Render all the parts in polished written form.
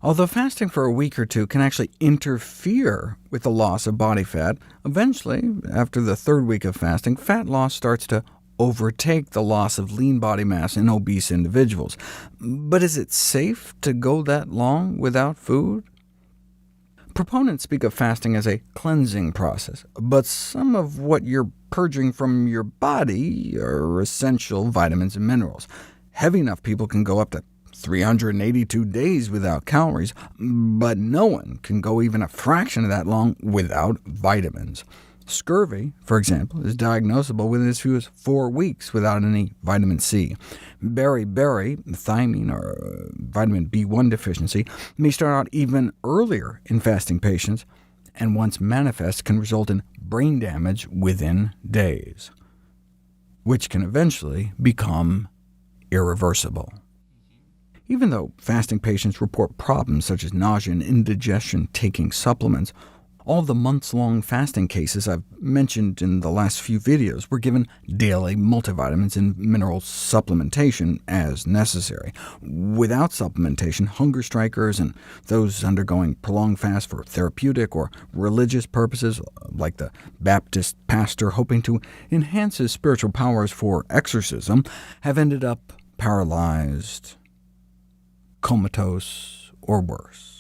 Although fasting for a week or two can actually interfere with the loss of body fat, eventually, after the third week of fasting, fat loss starts to overtake the loss of lean body mass in obese individuals. But is it safe to go that long without food? Proponents speak of fasting as a cleansing process, but some of what you're purging from your body are essential vitamins and minerals. Heavy enough people can go up to 382 days without calories, but no one can go even a fraction of that long without vitamins. Scurvy, for example, is diagnosable within as few as 4 weeks without any vitamin C. Beriberi, thiamine, or vitamin B1 deficiency, may start out even earlier in fasting patients, and once manifest can result in brain damage within days, which can eventually become irreversible. Even though fasting patients report problems such as nausea and indigestion taking supplements, all the months-long fasting cases I've mentioned in the last few videos were given daily multivitamins and mineral supplementation as necessary. Without supplementation, hunger strikers and those undergoing prolonged fast for therapeutic or religious purposes, like the Baptist pastor hoping to enhance his spiritual powers for exorcism, have ended up paralyzed, comatose, or worse.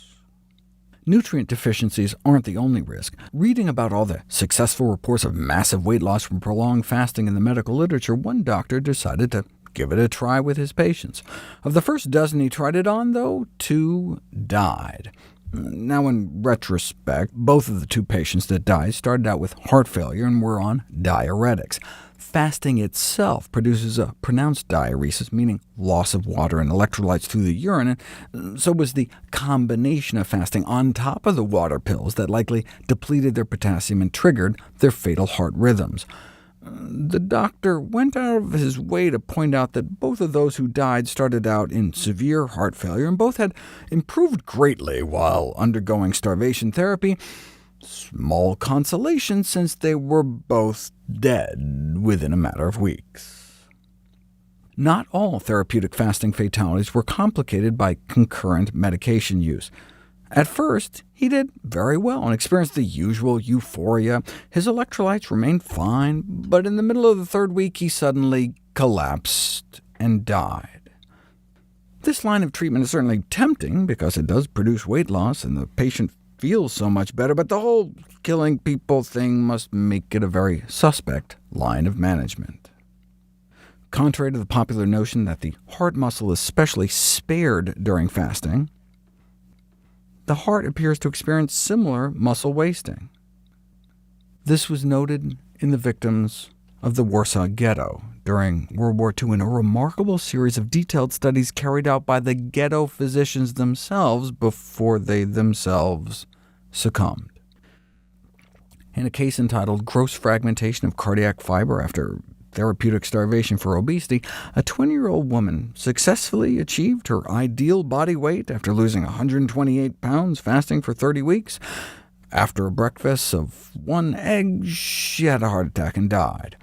Nutrient deficiencies aren't the only risk. Reading about all the successful reports of massive weight loss from prolonged fasting in the medical literature, one doctor decided to give it a try with his patients. Of the first dozen he tried it on, though, 2 died. Now, in retrospect, both of the 2 patients that died started out with heart failure and were on diuretics. Fasting itself produces a pronounced diuresis, meaning loss of water and electrolytes through the urine, and so was the combination of fasting on top of the water pills that likely depleted their potassium and triggered their fatal heart rhythms. The doctor went out of his way to point out that both of those who died started out in severe heart failure, and both had improved greatly while undergoing starvation therapy. Small consolation, since they were both dead within a matter of weeks. Not all therapeutic fasting fatalities were complicated by concurrent medication use. At first, he did very well and experienced the usual euphoria. His electrolytes remained fine, but in the middle of the 3rd week he suddenly collapsed and died. This line of treatment is certainly tempting, because it does produce weight loss, and the patient feels so much better, but the whole killing people thing must make it a very suspect line of management. Contrary to the popular notion that the heart muscle is specially spared during fasting, the heart appears to experience similar muscle wasting. This was noted in the victims of the Warsaw Ghetto during World War II in a remarkable series of detailed studies carried out by the ghetto physicians themselves before they themselves succumbed. In a case entitled Gross Fragmentation of Cardiac Fiber After Therapeutic Starvation for Obesity, a 20-year-old woman successfully achieved her ideal body weight after losing 128 pounds fasting for 30 weeks. After a breakfast of 1 egg, she had a heart attack and died.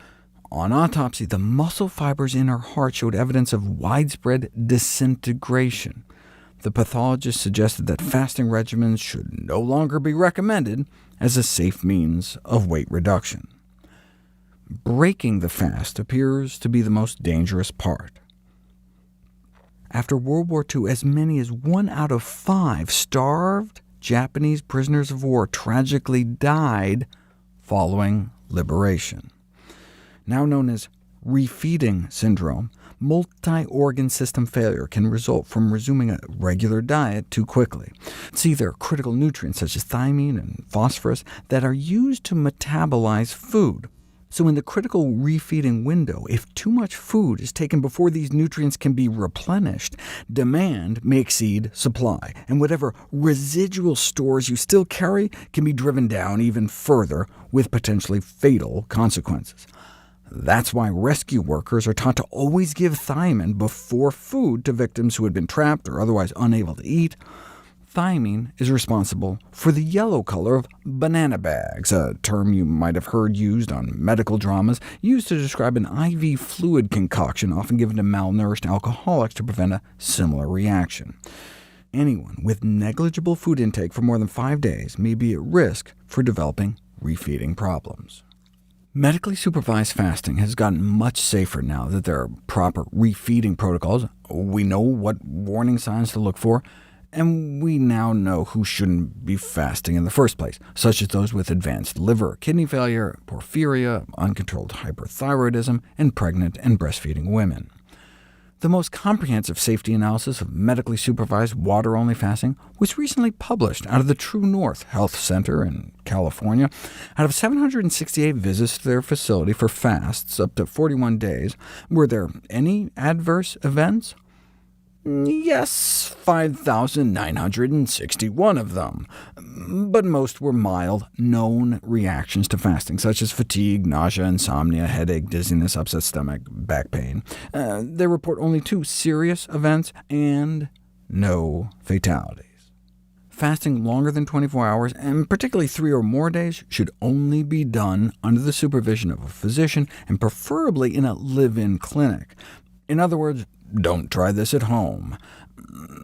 On autopsy, the muscle fibers in her heart showed evidence of widespread disintegration. The pathologist suggested that fasting regimens should no longer be recommended as a safe means of weight reduction. Breaking the fast appears to be the most dangerous part. After World War II, as many as 1 out of 5 starved Japanese prisoners of war tragically died following liberation. Now known as refeeding syndrome, multi-organ system failure can result from resuming a regular diet too quickly. See, there are critical nutrients such as thiamine and phosphorus that are used to metabolize food. So in the critical refeeding window, if too much food is taken before these nutrients can be replenished, demand may exceed supply, and whatever residual stores you still carry can be driven down even further, with potentially fatal consequences. That's why rescue workers are taught to always give thiamine before food to victims who had been trapped or otherwise unable to eat. Thiamine is responsible for the yellow color of banana bags, a term you might have heard used on medical dramas, used to describe an IV fluid concoction often given to malnourished alcoholics to prevent a similar reaction. anyone with negligible food intake for more than 5 days may be at risk for developing refeeding problems. Medically supervised fasting has gotten much safer now that there are proper refeeding protocols. We know what warning signs to look for, and we now know who shouldn't be fasting in the first place, such as those with advanced liver, kidney failure, porphyria, uncontrolled hyperthyroidism, and pregnant and breastfeeding women. The most comprehensive safety analysis of medically supervised water-only fasting was recently published out of the True North Health Center in California. Out of 768 visits to their facility for fasts up to 41 days, were there any adverse events? Yes, 5,961 of them, but most were mild, known reactions to fasting, such as fatigue, nausea, insomnia, headache, dizziness, upset stomach, back pain. They report only 2 serious events and no fatalities. Fasting longer than 24 hours, and particularly 3 or more days, should only be done under the supervision of a physician, and preferably in a live-in clinic. In other words, don't try this at home.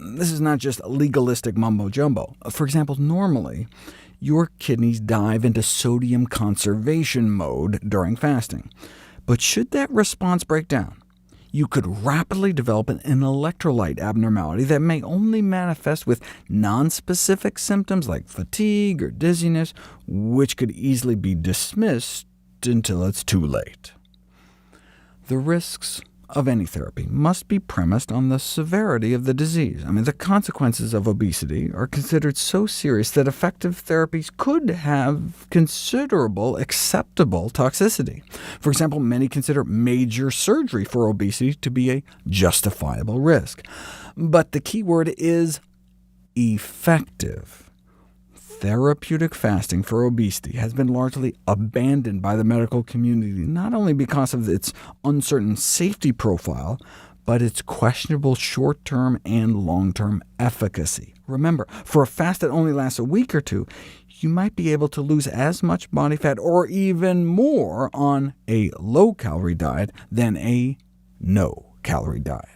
This is not just legalistic mumbo-jumbo. For example, normally, your kidneys dive into sodium conservation mode during fasting. But should that response break down, you could rapidly develop an electrolyte abnormality that may only manifest with nonspecific symptoms like fatigue or dizziness, which could easily be dismissed until it's too late. The risks of any therapy must be premised on the severity of the disease. The consequences of obesity are considered so serious that effective therapies could have considerable acceptable toxicity. For example, many consider major surgery for obesity to be a justifiable risk. But the key word is effective. Therapeutic fasting for obesity has been largely abandoned by the medical community, not only because of its uncertain safety profile, but its questionable short-term and long-term efficacy. Remember, for a fast that only lasts a week or 2, you might be able to lose as much body fat or even more on a low-calorie diet than a no-calorie diet.